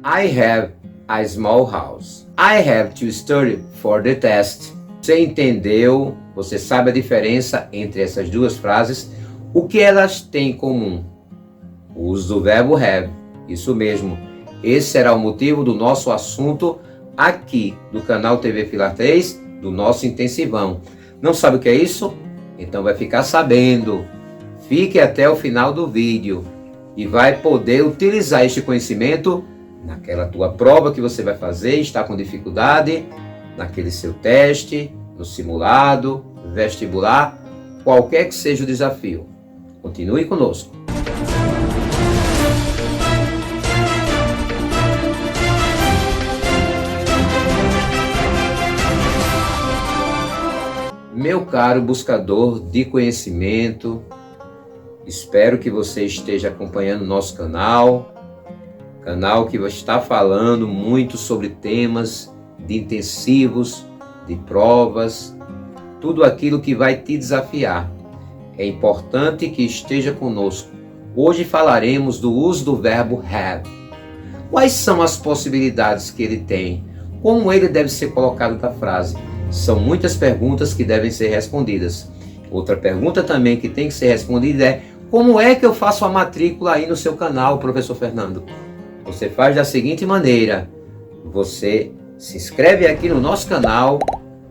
I have a small house. I have to study for the test. Você entendeu? Você sabe a diferença entre essas duas frases? O que elas têm em comum? O uso do verbo have. Isso mesmo. Esse será o motivo do nosso assunto aqui do canal TV Filar 3, do nosso intensivão. Não sabe o que é isso? Então vai ficar sabendo. Fique até o final do vídeo e vai poder utilizar este conhecimento naquela tua prova que você vai fazer, está com dificuldade, naquele seu teste, no simulado, vestibular, qualquer que seja o desafio. Continue conosco. Meu caro buscador de conhecimento, espero que você esteja acompanhando nosso canal que está falando muito sobre temas de intensivos, de provas, tudo aquilo que vai te desafiar. É importante que esteja conosco. Hoje falaremos do uso do verbo have. Quais são as possibilidades que ele tem? Como ele deve ser colocado na frase? São muitas perguntas que devem ser respondidas. Outra pergunta também que tem que ser respondida é: como é que eu faço a matrícula aí no seu canal, professor Fernando? Você faz da seguinte maneira: você se inscreve aqui no nosso canal,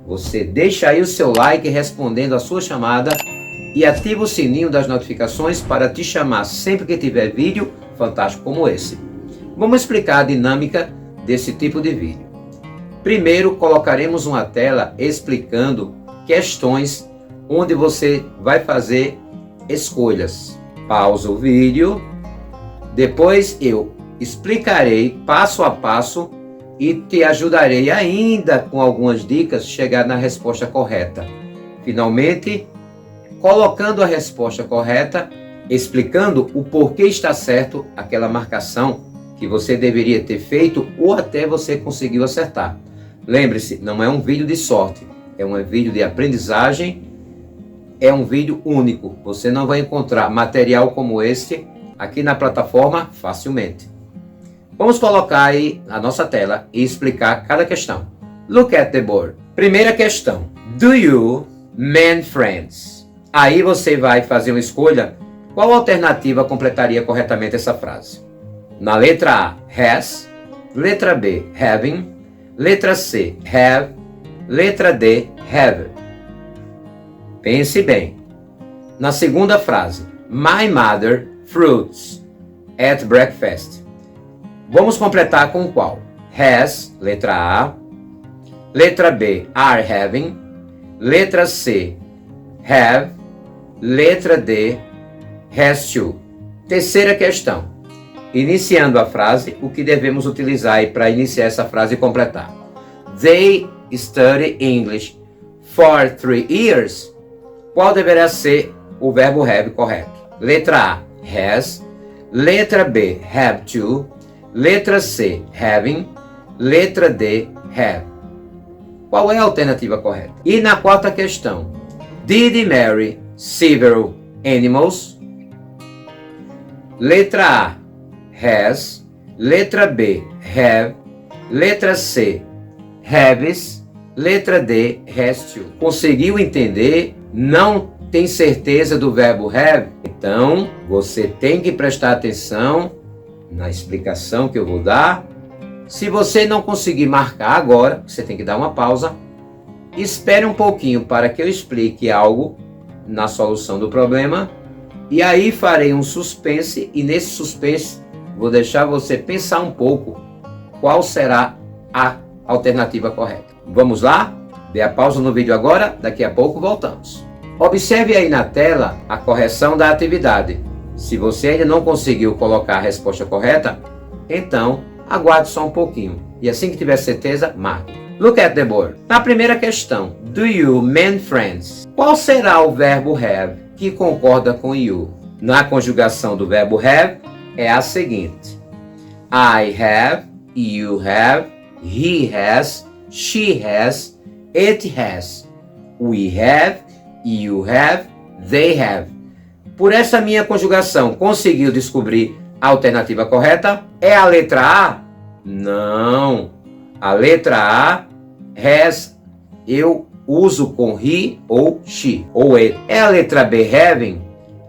você deixa aí o seu like respondendo a sua chamada e ativa o sininho das notificações para te chamar sempre que tiver vídeo fantástico como esse. Vamos explicar a dinâmica desse tipo de vídeo. Primeiro, colocaremos uma tela explicando questões onde você vai fazer escolhas. Pausa o vídeo, depois eu explicarei passo a passo e te ajudarei ainda com algumas dicas a chegar na resposta correta. Finalmente, colocando a resposta correta, explicando o porquê está certo aquela marcação que você deveria ter feito ou até você conseguiu acertar. Lembre-se, não é um vídeo de sorte, é um vídeo de aprendizagem, é um vídeo único. Você não vai encontrar material como este aqui na plataforma facilmente. Vamos colocar aí a nossa tela e explicar cada questão. Look at the board. Primeira questão. Do you make friends? Aí você vai fazer uma escolha. Qual alternativa completaria corretamente essa frase? Na letra A, has. Letra B, having. Letra C, have. Letra D, have. Pense bem. Na segunda frase, my mother fruits at breakfast. Vamos completar com qual? Has, letra A. Letra B, are having. Letra C, have. Letra D, has to. Terceira questão. Iniciando a frase, o que devemos utilizar aí para iniciar essa frase e completar? They study English for 3 years. Qual deverá ser o verbo have correto? Letra A, has. Letra B, have to. Letra C, having. Letra D, have. Qual é a alternativa correta? E na quarta questão, did he marry several animals? Letra A, has. Letra B, have. Letra C, haves. Letra D, has to. Conseguiu entender? Não tem certeza do verbo have? Então, você tem que prestar atenção na explicação que eu vou dar. Se você não conseguir marcar agora, você tem que dar uma pausa. Espere um pouquinho para que eu explique algo na solução do problema. E aí farei um suspense, e nesse suspense vou deixar você pensar um pouco qual será a alternativa correta. Vamos lá? Dê a pausa no vídeo agora, daqui a pouco voltamos. Observe aí na tela a correção da atividade. Se você ainda não conseguiu colocar a resposta correta, então aguarde só um pouquinho. E assim que tiver certeza, marque. Look at the board. Na primeira questão, do you make friends? Qual será o verbo have que concorda com you? Na conjugação do verbo have é a seguinte: I have, you have, he has, she has, it has, we have, you have, they have. Por essa minha conjugação, conseguiu descobrir a alternativa correta? É a letra A, Não. A letra A, has, eu uso com he ou she, ou it. É a letra B, having.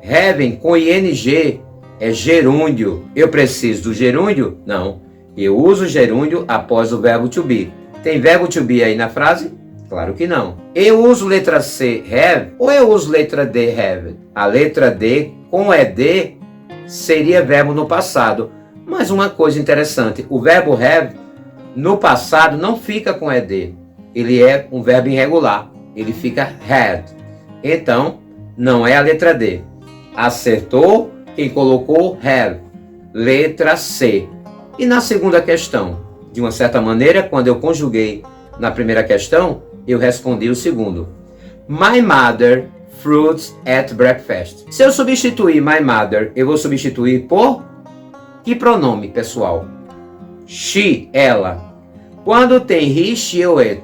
Having com ing é gerúndio. Eu preciso do gerúndio? Não. Eu uso gerúndio após o verbo to be. Tem verbo to be aí na frase? Claro que não. Eu uso letra C, have, ou eu uso letra D, have? A letra D com ed seria verbo no passado. Mas uma coisa interessante, o verbo have no passado não fica com ed. Ele é um verbo irregular. Ele fica had. Então, não é a letra D. Acertou quem colocou have. Letra C. E na segunda questão? De uma certa maneira, quando eu conjuguei na primeira questão, eu respondi o segundo. My mother fruits at breakfast. Se eu substituir my mother, eu vou substituir por que pronome, pessoal? She, ela. Quando tem he, she ou it,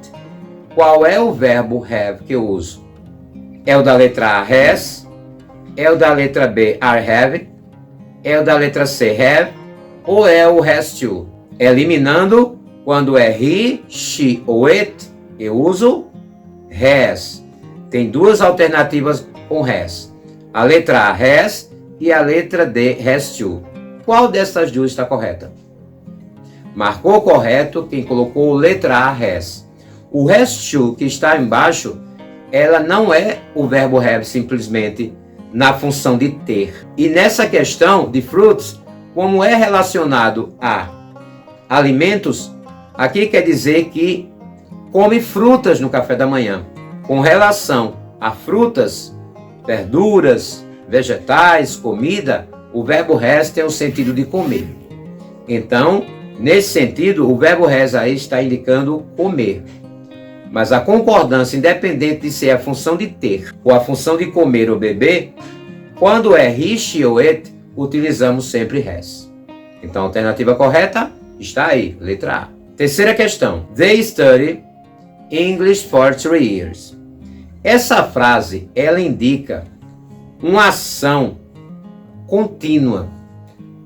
qual é o verbo have que eu uso? É o da letra A, has? É o da letra B, are having? É o da letra C, have? Ou é o has to? Eliminando, quando é he, she ou it, eu uso has. Tem duas alternativas com has. A letra A, has, e a letra D, has to. Qual dessas duas está correta? Marcou correto quem colocou letra A, has. O has to, que está embaixo, ela não é o verbo have simplesmente na função de ter. E nessa questão de fruits, como é relacionado a alimentos, aqui quer dizer que come frutas no café da manhã. Com relação a frutas, verduras, vegetais, comida, o verbo has tem o sentido de comer. Então, nesse sentido, o verbo has aí está indicando comer. Mas a concordância, independente de ser a função de ter ou a função de comer ou beber, quando é he, she ou it, utilizamos sempre has. Então, a alternativa correta está aí, letra A. Terceira questão. They study English for 3 years. Essa frase, ela indica uma ação contínua.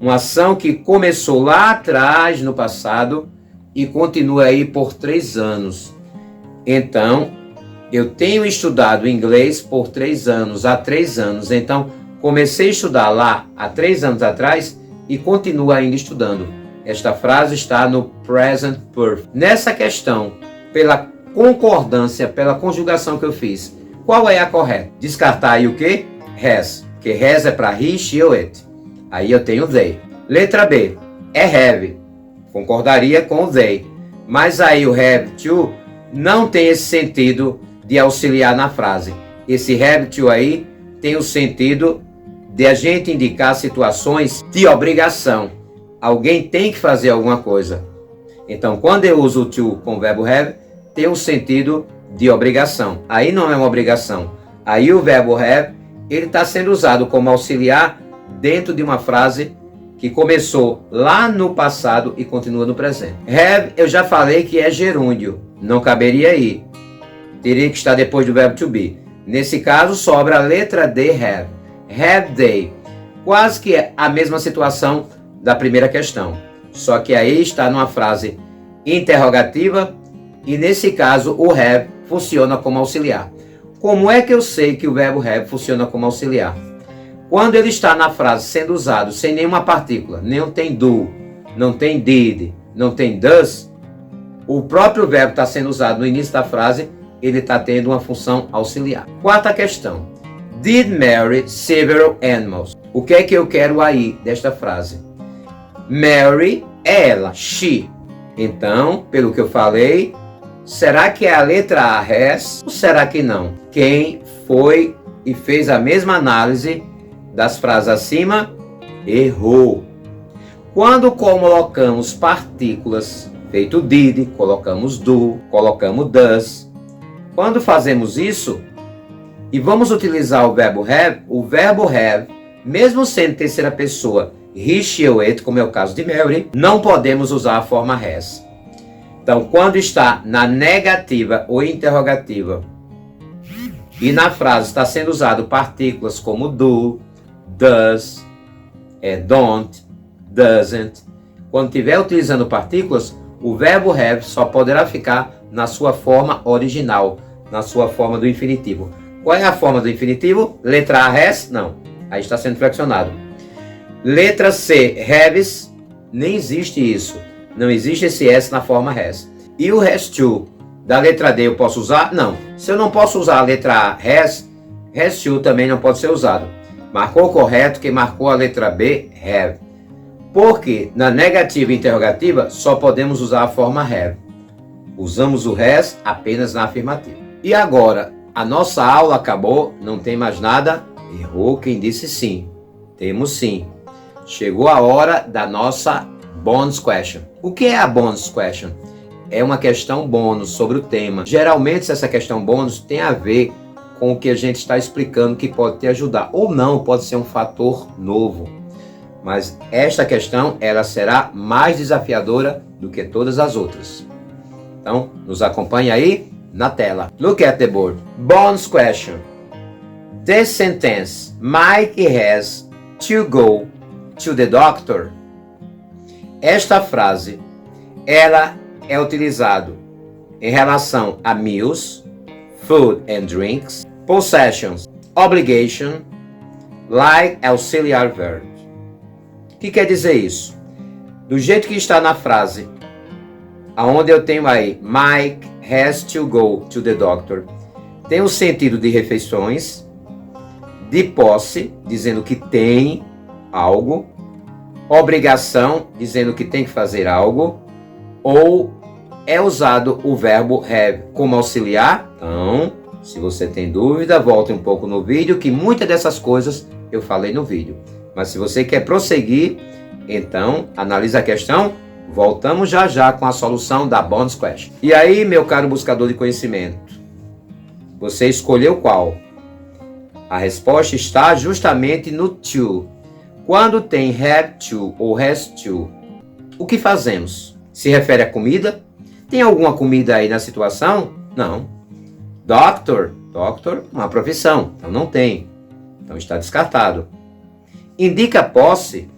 Uma ação que começou lá atrás, no passado, e continua aí por 3 anos. Então, eu tenho estudado inglês por 3 anos, há 3 anos. Então, comecei a estudar lá há 3 anos atrás e continuo ainda estudando. Esta frase está no present perfect. Nessa questão, pela concordância, pela conjugação que eu fiz, qual é a correta? Descartar aí o quê? Has. Porque has é para he, she ou it. Aí eu tenho they. Letra B. É have. Concordaria com o they. Mas aí o have to não tem esse sentido de auxiliar na frase. Esse have to aí tem o sentido de a gente indicar situações de obrigação. Alguém tem que fazer alguma coisa. Então, quando eu uso o to com o verbo have, tem o sentido de obrigação. Aí não é uma obrigação. Aí o verbo have, ele está sendo usado como auxiliar dentro de uma frase que começou lá no passado e continua no presente. Have, eu já falei que é gerúndio. Não caberia aí. Teria que estar depois do verbo to be. Nesse caso, sobra a letra D, have. Have they. Quase que é a mesma situação da primeira questão. Só que aí está numa frase interrogativa e nesse caso o have funciona como auxiliar. Como é que eu sei que o verbo have funciona como auxiliar? Quando ele está na frase sendo usado sem nenhuma partícula, não tem do, não tem did, não tem does, o próprio verbo está sendo usado no início da frase, ele está tendo uma função auxiliar. Quarta questão. Did Mary several animals? O que é que eu quero aí desta frase? Mary é ela, she. Então, pelo que eu falei, será que é a letra A, has, ou será que não? Quem foi e fez a mesma análise das frases acima, errou. Quando colocamos partículas, feito did, colocamos do, colocamos does. Quando fazemos isso, e vamos utilizar o verbo have, mesmo sendo terceira pessoa, he, she ou it, como é o caso de Mary, não podemos usar a forma has. Então, quando está na negativa ou interrogativa, e na frase está sendo usado partículas como do, does, don't, doesn't. quando estiver utilizando partículas, o verbo have só poderá ficar na sua forma original, na sua forma do infinitivo. Qual é a forma do infinitivo? Letra A, has? Não. Aí está sendo flexionado. Letra C, haves? Nem existe isso. Não existe esse S na forma has. E o has to? Da letra D eu posso usar? Não. Se eu não posso usar a letra A, has to também não pode ser usado. Marcou correto, quem marcou a letra B, have. Porque na negativa e interrogativa só podemos usar a forma have. Usamos o has apenas na afirmativa. E agora, a nossa aula acabou, não tem mais nada? Errou quem disse sim. Temos sim. Chegou a hora da nossa bonus question. O que é a bonus question? É uma questão bônus sobre o tema. Geralmente essa questão bônus tem a ver com o que a gente está explicando que pode te ajudar. Ou não, pode ser um fator novo. Mas esta questão, ela será mais desafiadora do que todas as outras. Então, nos acompanhe aí na tela. Look at the board. Bonus question. This sentence, Mike has to go to the doctor. Esta frase, ela é utilizada em relação a meals, food and drinks, possessions, obligation, like auxiliar verb. O que quer dizer isso? Do jeito que está na frase, aonde eu tenho aí, Mike has to go to the doctor, tem o sentido de refeições, de posse, dizendo que tem algo, obrigação, dizendo que tem que fazer algo, ou é usado o verbo have como auxiliar. Então, se você tem dúvida, volte um pouco no vídeo, que muitas dessas coisas eu falei no vídeo. Mas se você quer prosseguir, então analisa a questão. Voltamos já já com a solução da bonus question. E aí, meu caro buscador de conhecimento, você escolheu qual? A resposta está justamente no to. Quando tem have to ou has to, o que fazemos? Se refere à comida? Tem alguma comida aí na situação? Não. Doctor, uma profissão, então não tem. Então está descartado. Indica posse.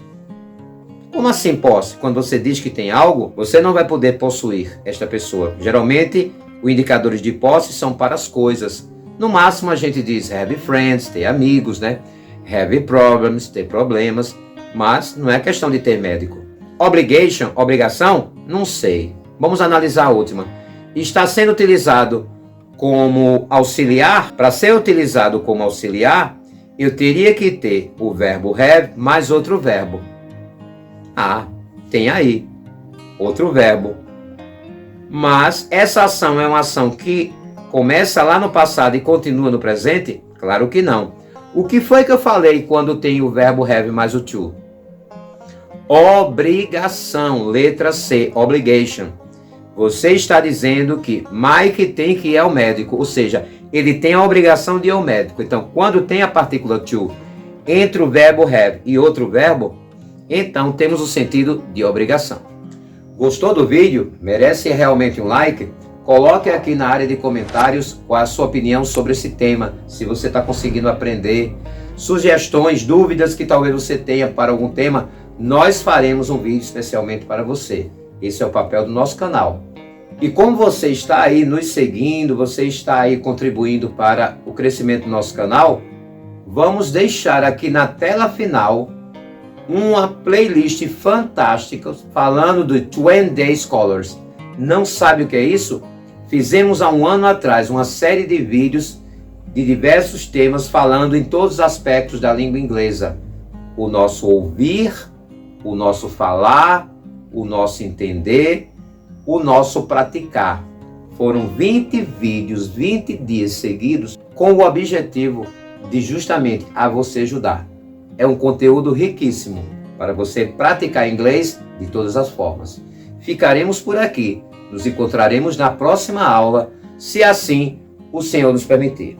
Como assim posse? Quando você diz que tem algo, você não vai poder possuir esta pessoa. Geralmente, os indicadores de posse são para as coisas. No máximo, a gente diz have friends, ter amigos, né? Have problems, ter problemas. Mas não é questão de ter médico. Obligation, obrigação? Não sei. Vamos analisar a última. Está sendo utilizado como auxiliar. Para ser utilizado como auxiliar, eu teria que ter o verbo have mais outro verbo. Ah, tem aí outro verbo. Mas essa ação é uma ação que começa lá no passado e continua no presente? Claro que não. O que foi que eu falei quando tem o verbo have mais o to? Obrigação, letra C, obligation. Você está dizendo que Mike tem que ir ao médico, ou seja, ele tem a obrigação de ir ao médico. Então, quando tem a partícula to entre o verbo have e outro verbo, então temos o sentido de obrigação. Gostou do vídeo? Merece realmente um like? Coloque aqui na área de comentários qual a sua opinião sobre esse tema, se você está conseguindo aprender, sugestões, dúvidas que talvez você tenha para algum tema, nós faremos um vídeo especialmente para você. Esse é o papel do nosso canal. E como você está aí nos seguindo, você está aí contribuindo para o crescimento do nosso canal, vamos deixar aqui na tela final uma playlist fantástica falando do 20 Day Scholars. Não sabe o que é isso? Fizemos há um ano atrás uma série de vídeos de diversos temas falando em todos os aspectos da língua inglesa. O nosso ouvir, o nosso falar, o nosso entender, o nosso praticar. Foram 20 vídeos, 20 dias seguidos, com o objetivo de justamente a você ajudar. É um conteúdo riquíssimo para você praticar inglês de todas as formas. Ficaremos por aqui. Nos encontraremos na próxima aula, se assim o Senhor nos permitir.